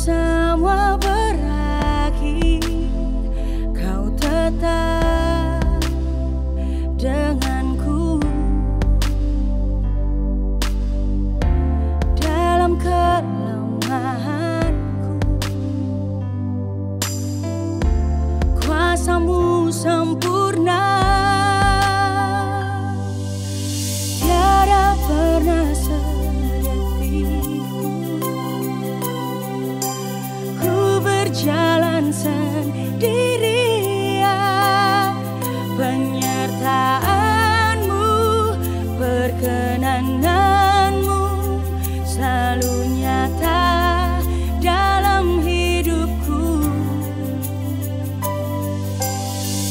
semua berakhir, kau tetap denganku. Dalam kelemahanku, kuasamu sempurna. Tiada pernah berjalan sendirian, penyertaanmu, perkenananmu selalu nyata dalam hidupku.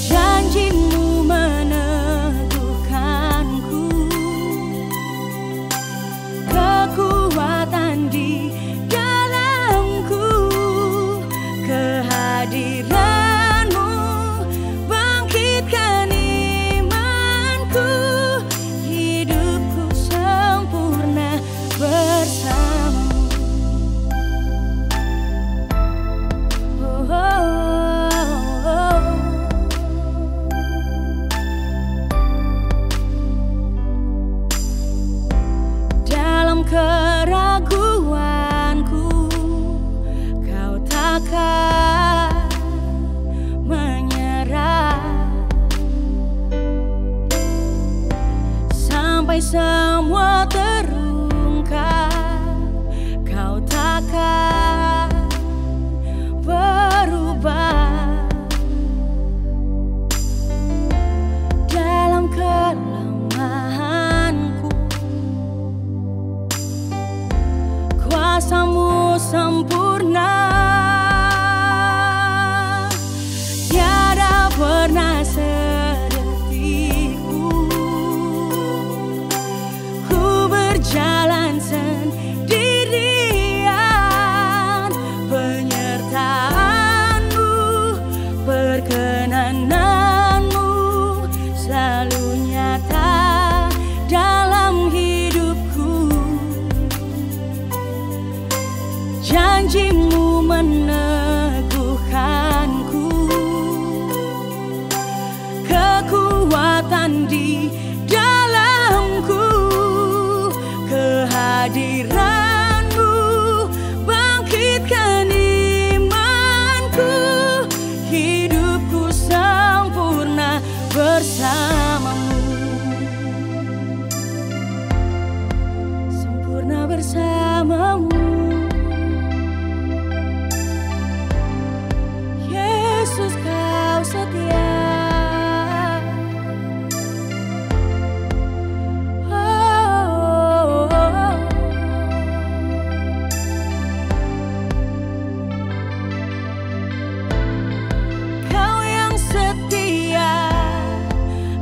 Janjimu meneguhkanku, kekuatan di kehadiranmu bangkitkan imanku, hidupku sempurna bersamamu. Oh, oh, oh. Dalam keraguanku, kau takkan menyerah sampai semua terungkap. Kau takkan berubah. Dalam kelemahanku, kuasamu sempurna. Tiada pernah sedetikku ku berjalan sendirian, penyertaanmu, perkenananmu selalu nyata dalam hidupku. Janjimu meneguhkanku, kekuatan di dalamku, kehadiranmu bangkitkan imanku, hidupku sempurna bersamamu, sempurna bersamamu. Yesus, kau setia. Oh, oh, oh. Kau yang setia,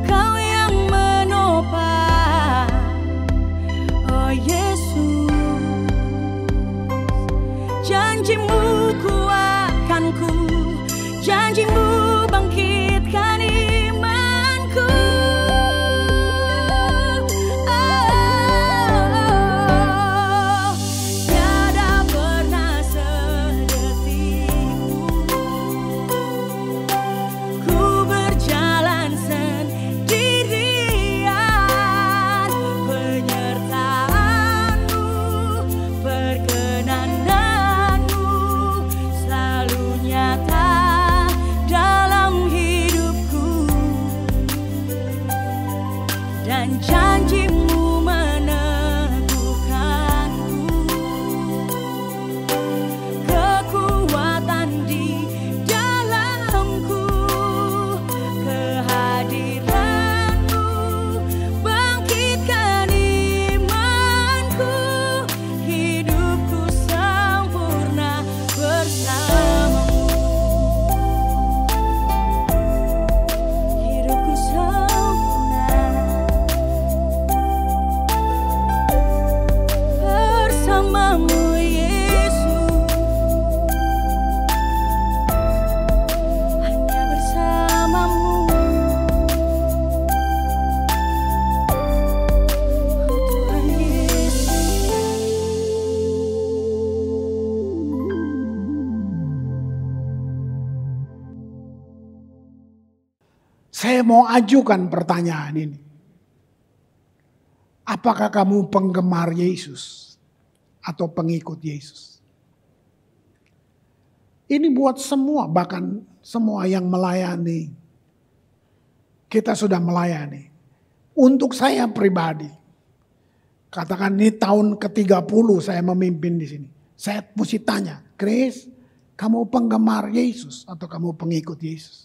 kau yang menopang. Oh Yesus, Saya mau ajukan pertanyaan ini. Apakah kamu penggemar Yesus atau pengikut Yesus? Ini buat semua, bahkan semua yang melayani. Kita sudah melayani. Untuk saya pribadi, katakan ini tahun ke-30 saya memimpin di sini. Saya mesti tanya, Chris, kamu penggemar Yesus atau kamu pengikut Yesus?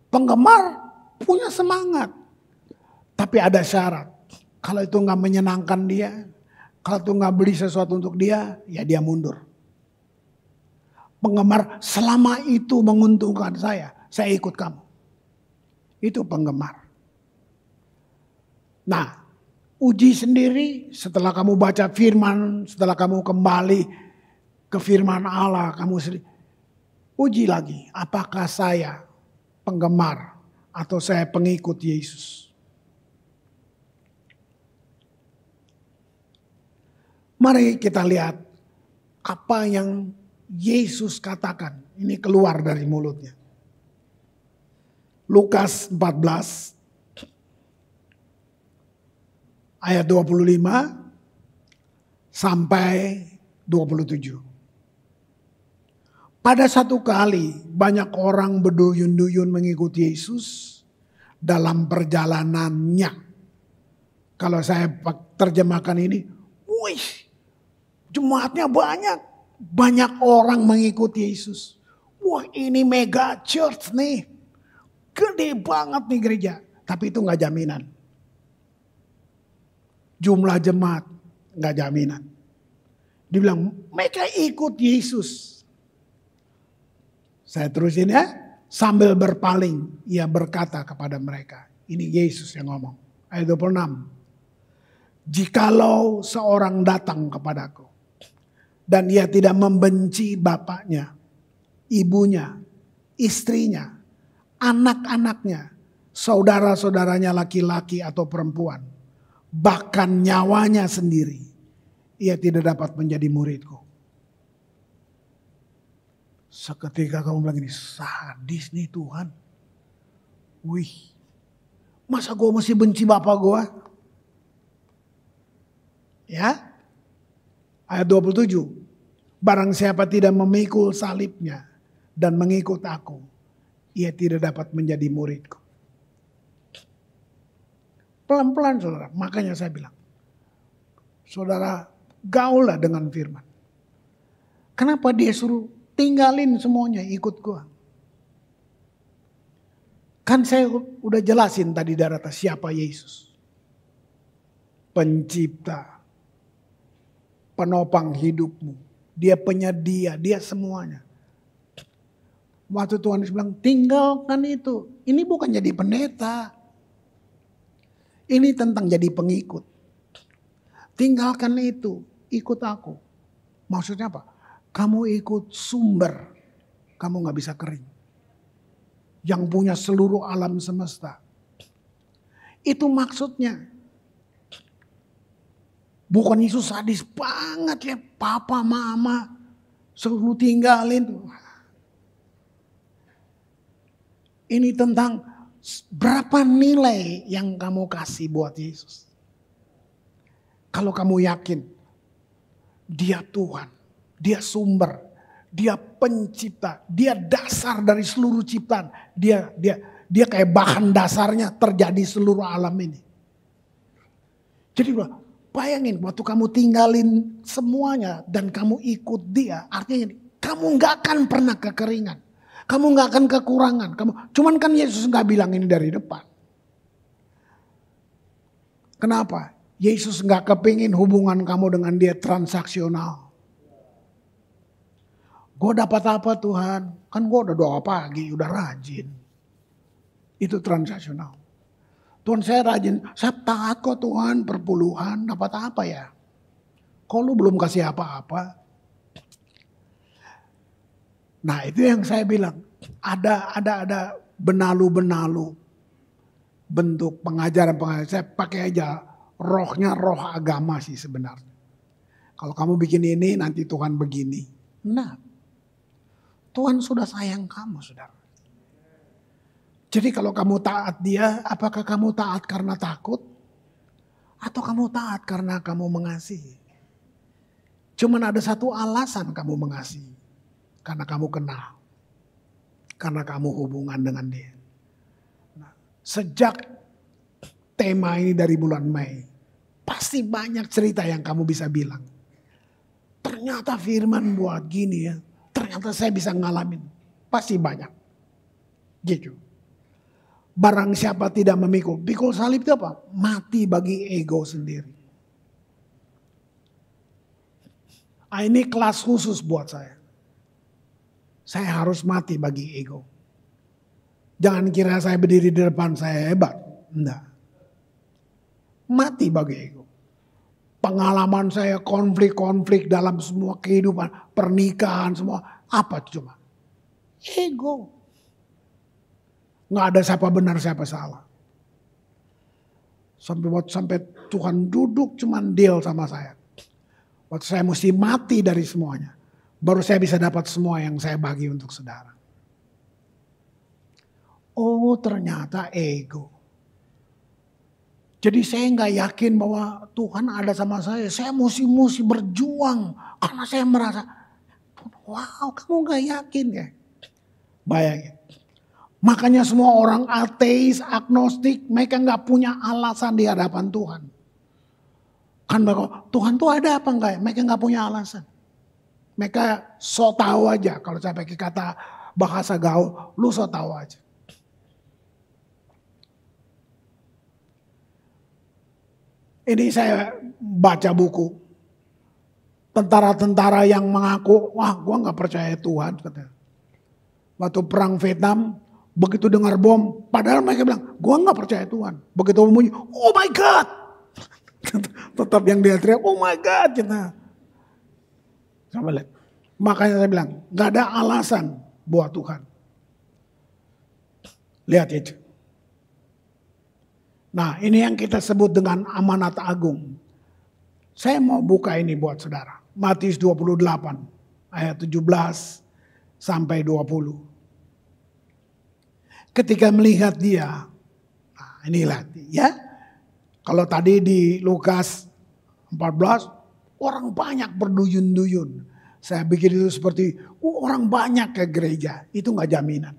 Penggemar punya semangat, tapi ada syarat. Kalau itu nggak menyenangkan dia, kalau itu nggak beli sesuatu untuk dia, ya dia mundur. Penggemar selama itu menguntungkan saya ikut kamu. Itu penggemar. Nah, uji sendiri setelah kamu baca firman, setelah kamu kembali ke firman Allah, kamu sendiri uji lagi, apakah saya penggemar atau saya pengikut Yesus. Mari kita lihat apa yang Yesus katakan. Ini keluar dari mulutnya. Lukas 14 ayat 25 sampai 27. Pada satu kali banyak orang berduyun-duyun mengikuti Yesus dalam perjalanannya. Kalau saya terjemahkan ini, wih, jemaatnya banyak. Banyak orang mengikuti Yesus. Wah, ini mega church nih. Gede banget nih gereja. Tapi itu gak jaminan. Jumlah jemaat gak jaminan. Dibilang mereka ikut Yesus. Saya terusin ya. Sambil berpaling, ia berkata kepada mereka. Ini Yesus yang ngomong. Ayat 26. Jikalau seorang datang kepadaku. Dan ia tidak membenci bapaknya, ibunya, istrinya, anak-anaknya, saudara-saudaranya laki-laki atau perempuan. Bahkan nyawanya sendiri. Ia tidak dapat menjadi muridku. Seketika kamu bilang ini sadis nih Tuhan. Wih, masa gue mesti benci bapak gue? Ya, ayat 27. Barang siapa tidak memikul salibnya dan mengikut aku, ia tidak dapat menjadi muridku. Pelan-pelan saudara, makanya saya bilang. Saudara gaullah dengan firman. Kenapa dia suruh tinggalin semuanya ikut gua? Kan saya udah jelasin tadi darata siapa Yesus. Pencipta. Penopang hidupmu. Dia penyedia, dia semuanya. Waktu Tuhan Yesus bilang tinggalkan itu. Ini bukan jadi pendeta. Ini tentang jadi pengikut. Tinggalkan itu, ikut aku. Maksudnya apa? Kamu ikut sumber, kamu gak bisa kering. Yang punya seluruh alam semesta. Itu maksudnya. Bukan Yesus sadis banget ya, papa mama suruh tinggalin. Ini tentang berapa nilai yang kamu kasih buat Yesus. Kalau kamu yakin dia Tuhan, dia sumber, dia pencipta, dia dasar dari seluruh ciptaan. Dia kayak bahan dasarnya terjadi seluruh alam ini. Jadi bayangin waktu kamu tinggalin semuanya dan kamu ikut dia, artinya kamu gak akan pernah kekeringan. Kamu gak akan kekurangan. Cuman kan Yesus gak bilang ini dari depan. Kenapa? Yesus gak kepingin hubungan kamu dengan dia transaksional. Gue dapat apa Tuhan? Kan gue udah doa pagi, udah rajin. Itu transaksional. Tuhan saya rajin, saya taat kok Tuhan perpuluhan, dapat apa ya? Kok lu belum kasih apa-apa? Nah itu yang saya bilang, ada benalu-benalu bentuk pengajaran. Saya pakai aja rohnya roh agama sih sebenarnya. Kalau kamu bikin ini nanti Tuhan begini. Nah, Tuhan sudah sayang kamu saudara. Jadi kalau kamu taat dia, apakah kamu taat karena takut? Atau kamu taat karena kamu mengasihi? Cuman ada satu alasan kamu mengasihi. Karena kamu kenal. Karena kamu hubungan dengan dia. Nah, sejak tema ini dari bulan Mei, pasti banyak cerita yang kamu bisa bilang. Ternyata firman buat gini ya. Ternyata saya bisa ngalamin. Pasti banyak. Gitu. Barang siapa tidak memikul. Pikul salib itu apa? Mati bagi ego sendiri. Ini kelas khusus buat saya. Saya harus mati bagi ego. Jangan kira saya berdiri di depan saya hebat. Enggak. Mati bagi ego. Pengalaman saya konflik-konflik dalam semua kehidupan. Pernikahan semua. Apa cuma? Ego. Nggak ada siapa benar siapa salah. Sampai Tuhan duduk cuman deal sama saya. Waktu saya mesti mati dari semuanya. Baru saya bisa dapat semua yang saya bagi untuk saudara. Oh ternyata ego. Jadi saya nggak yakin bahwa Tuhan ada sama saya. Saya mesti berjuang. Karena saya merasa, wow kamu nggak yakin ya. Bayangin. Makanya semua orang ateis, agnostik, mereka nggak punya alasan di hadapan Tuhan. Kan mereka, Tuhan tuh ada apa enggak ya? Mereka nggak punya alasan. Mereka so tahu aja. Kalau saya pakai kata bahasa gaul, lu so tahu aja. Ini saya baca buku. Tentara-tentara yang mengaku, wah gua nggak percaya Tuhan. Katanya. Waktu perang Vietnam, begitu dengar bom, padahal mereka bilang, gua nggak percaya Tuhan. Begitu bunyi, oh my God. Tetap yang dia teriak, oh my God. Gitu. Coba lihat. Makanya saya bilang, nggak ada alasan buat Tuhan. Lihat itu. Nah ini yang kita sebut dengan amanat agung. Saya mau buka ini buat saudara. Matius 28 ayat 17 sampai 20. Ketika melihat dia, nah inilah ya. Kalau tadi di Lukas 14, orang banyak berduyun-duyun. Saya pikir itu seperti orang banyak ke gereja. Itu gak jaminan.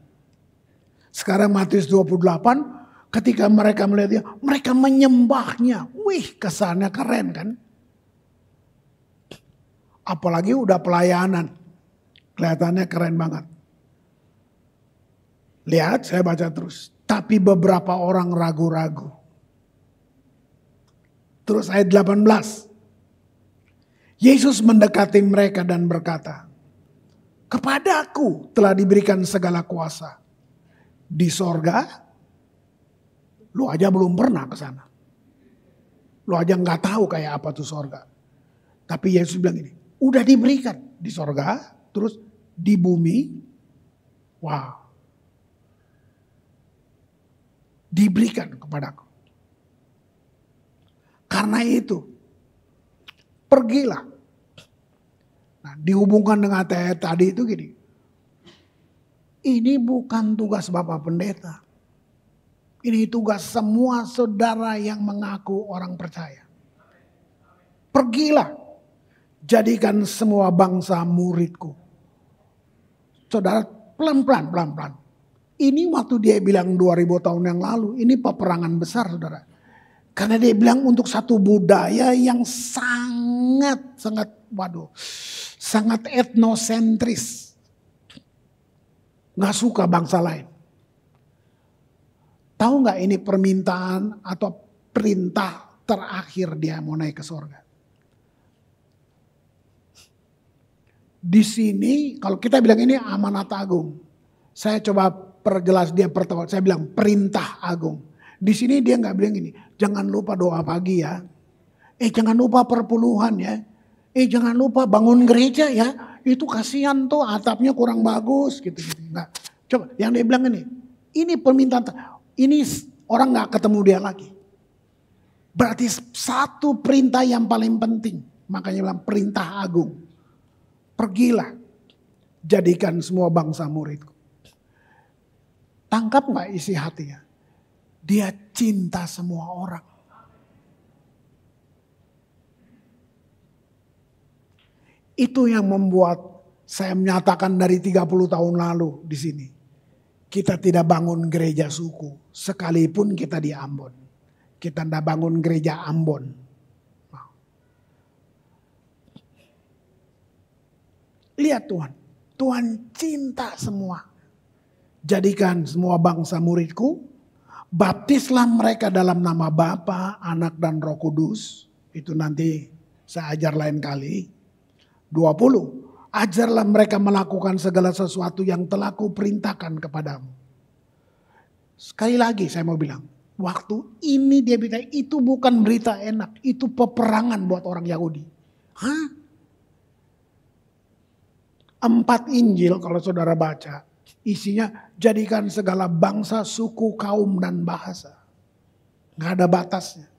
Sekarang Matius 28, ketika mereka melihat dia, mereka menyembahnya. Wih kesannya keren kan. Apalagi udah pelayanan. Kelihatannya keren banget. Lihat saya baca terus. Tapi beberapa orang ragu-ragu. Terus ayat 18. Yesus mendekati mereka dan berkata, kepadaku telah diberikan segala kuasa. Di sorga, lu aja belum pernah ke sana. Lu aja gak tahu kayak apa tuh sorga. Tapi Yesus bilang ini, udah diberikan di sorga, terus di bumi, wow. Diberikan kepadaku. Karena itu, pergilah. Nah, dihubungkan dengan ayat tadi itu gini. Ini bukan tugas Bapak Pendeta. Ini tugas semua saudara yang mengaku orang percaya. Pergilah. Jadikan semua bangsa muridku. Saudara pelan-pelan. Ini waktu dia bilang 2000 tahun yang lalu. Ini peperangan besar saudara. Karena dia bilang untuk satu budaya yang sangat etnosentris. Gak suka bangsa lain. Tahu gak ini permintaan atau perintah terakhir dia mau naik ke surga. Di sini kalau kita bilang ini amanat agung. Saya coba perjelas dia pertama. Saya bilang perintah agung. Di sini dia nggak bilang gini, jangan lupa doa pagi ya. Jangan lupa perpuluhan ya. Jangan lupa bangun gereja ya. Itu kasihan tuh atapnya kurang bagus gitu. Nah, coba yang dia bilang ini permintaan. Ini orang nggak ketemu dia lagi. Berarti satu perintah yang paling penting. Makanya bilang perintah agung. Pergilah, jadikan semua bangsa muridku. Tangkap gak isi hatinya? Dia cinta semua orang. Itu yang membuat saya menyatakan dari 30 tahun lalu di sini. Kita tidak bangun gereja suku. Sekalipun kita di Ambon. Kita tidak bangun gereja Ambon. Lihat Tuhan. Tuhan cinta semua. Jadikan semua bangsa muridku. Baptislah mereka dalam nama Bapa, Anak dan Roh Kudus. Itu nanti saya ajar lain kali. 20. Ajarlah mereka melakukan segala sesuatu yang telah kuperintahkan kepadamu. Sekali lagi saya mau bilang. Waktu ini dia bilang itu bukan berita enak. Itu peperangan buat orang Yahudi. Hah? 4 Injil kalau saudara baca. Isinya jadikan segala bangsa, suku, kaum dan bahasa. Gak ada batasnya.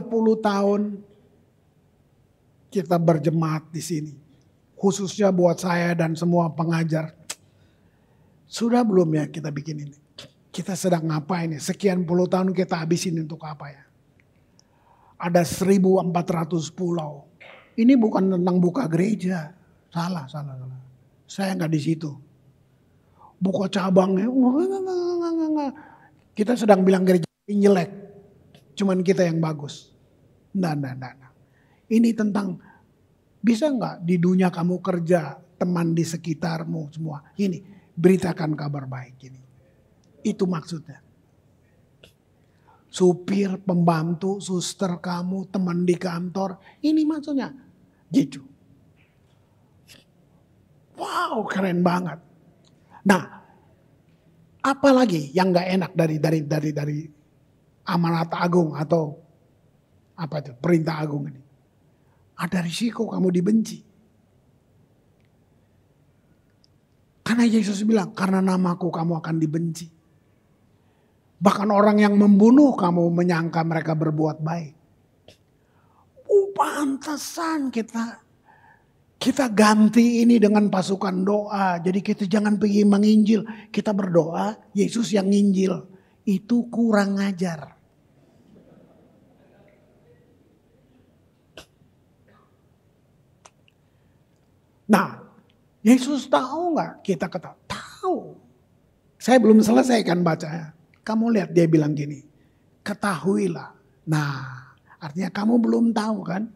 Puluh tahun kita berjemaat di sini. Khususnya buat saya dan semua pengajar. Sudah belum ya kita bikin ini? Kita sedang ngapain ya? Sekian puluh tahun kita habisin untuk apa ya? Ada 1.400 pulau. Ini bukan tentang buka gereja. Salah. Saya nggak di situ. Buka cabangnya. Kita sedang bilang gereja ini jelek. Cuman kita yang bagus. Nah. Ini tentang bisa nggak di dunia kamu kerja, teman di sekitarmu semua. Ini beritakan kabar baik ini. Itu maksudnya. Supir, pembantu, suster kamu, teman di kantor. Ini maksudnya. Gitu. Wow, keren banget. Nah, apalagi yang nggak enak dari amanat agung atau apa itu perintah agung ini? Ada risiko kamu dibenci. Karena Yesus bilang, karena namaku kamu akan dibenci. Bahkan orang yang membunuh kamu menyangka mereka berbuat baik. Pantesan kita ganti ini dengan pasukan doa. Jadi kita jangan pergi menginjil. Kita berdoa, Yesus yang nginjil. Itu kurang ajar. Nah, Yesus tahu nggak kita kata? Tahu. Saya belum selesaikan bacanya. Kamu lihat dia bilang gini, ketahuilah. Nah, artinya kamu belum tahu kan?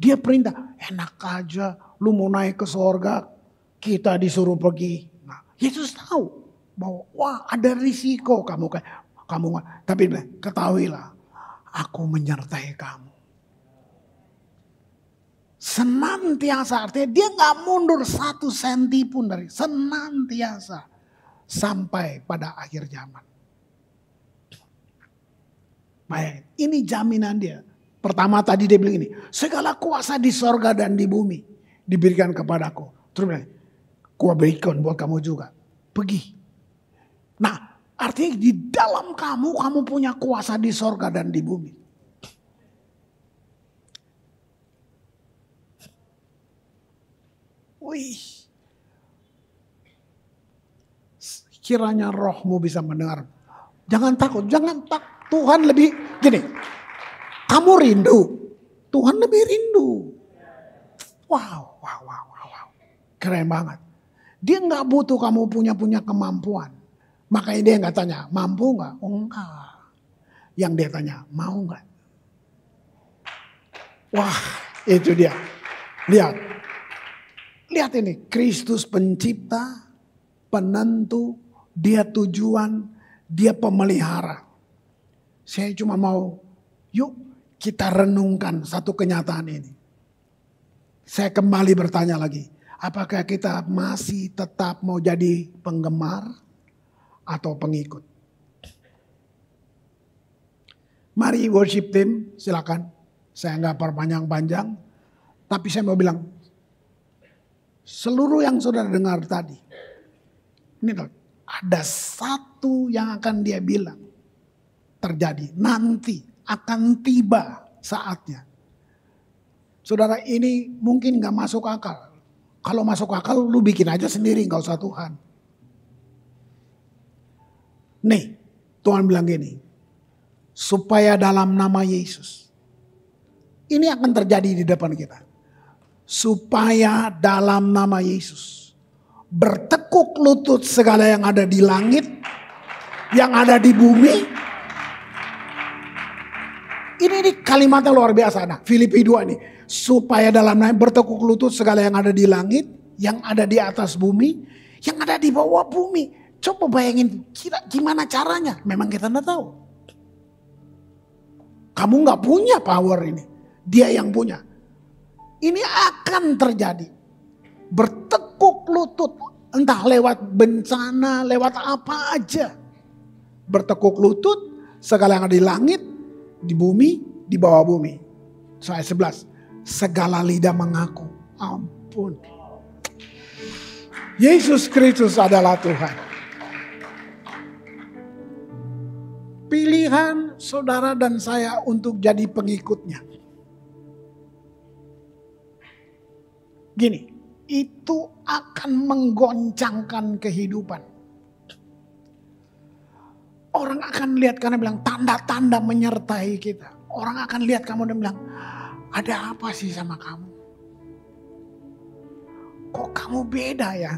Dia perintah, enak aja lu mau naik ke sorga, kita disuruh pergi. Nah, Yesus tahu bahwa wah ada risiko kamu. Tapi ketahuilah, aku menyertai kamu. Senantiasa, artinya dia gak mundur 1 senti pun dari senantiasa sampai pada akhir zaman. Baik, ini jaminan dia. Pertama tadi dia bilang ini, segala kuasa di sorga dan di bumi diberikan kepadaku. Terus bilang, gua berikan buat kamu juga. Pergi. Nah, artinya di dalam kamu punya kuasa di sorga dan di bumi. Wih. Kiranya rohmu bisa mendengar. Jangan takut, Tuhan lebih gini. Kamu rindu, Tuhan lebih rindu. Wow. Keren banget. Dia nggak butuh kamu punya kemampuan. Makanya dia nggak tanya, mampu nggak? Oh enggak. Yang dia tanya, mau nggak? Wah, itu dia. Lihat ini, Kristus pencipta, penentu, dia tujuan, dia pemelihara. Saya cuma mau, yuk kita renungkan satu kenyataan ini. Saya kembali bertanya lagi, apakah kita masih tetap mau jadi penggemar atau pengikut? Mari worship team, silakan. Saya nggak perpanjang-panjang, tapi saya mau bilang, seluruh yang saudara dengar tadi, ini ada satu yang akan dia bilang terjadi nanti akan tiba saatnya. Saudara, ini mungkin gak masuk akal. Kalau masuk akal lu bikin aja sendiri, gak usah Tuhan. Nih, Tuhan bilang gini, supaya dalam nama Yesus, ini akan terjadi di depan kita. Supaya dalam nama Yesus, bertekuk lutut segala yang ada di langit, yang ada di bumi. Ini kalimatnya luar biasa. Nah, Filipi 2 nih. Supaya dalam nama bertekuk lutut segala yang ada di langit, yang ada di atas bumi, yang ada di bawah bumi. Coba bayangin gimana caranya. Memang kita tidak tahu. Kamu gak punya power ini. Dia yang punya. Ini akan terjadi. Bertekuk lutut. Entah lewat bencana, lewat apa aja. Bertekuk lutut segala yang ada di langit, di bumi, di bawah bumi. Ayat 11. Segala lidah mengaku. Ampun. Yesus Kristus adalah Tuhan. Pilihan saudara dan saya untuk jadi pengikutnya. Gini, itu akan menggoncangkan kehidupan. Orang akan lihat karena bilang tanda-tanda menyertai kita. Orang akan lihat kamu dan bilang, ada apa sih sama kamu? Kok kamu beda ya?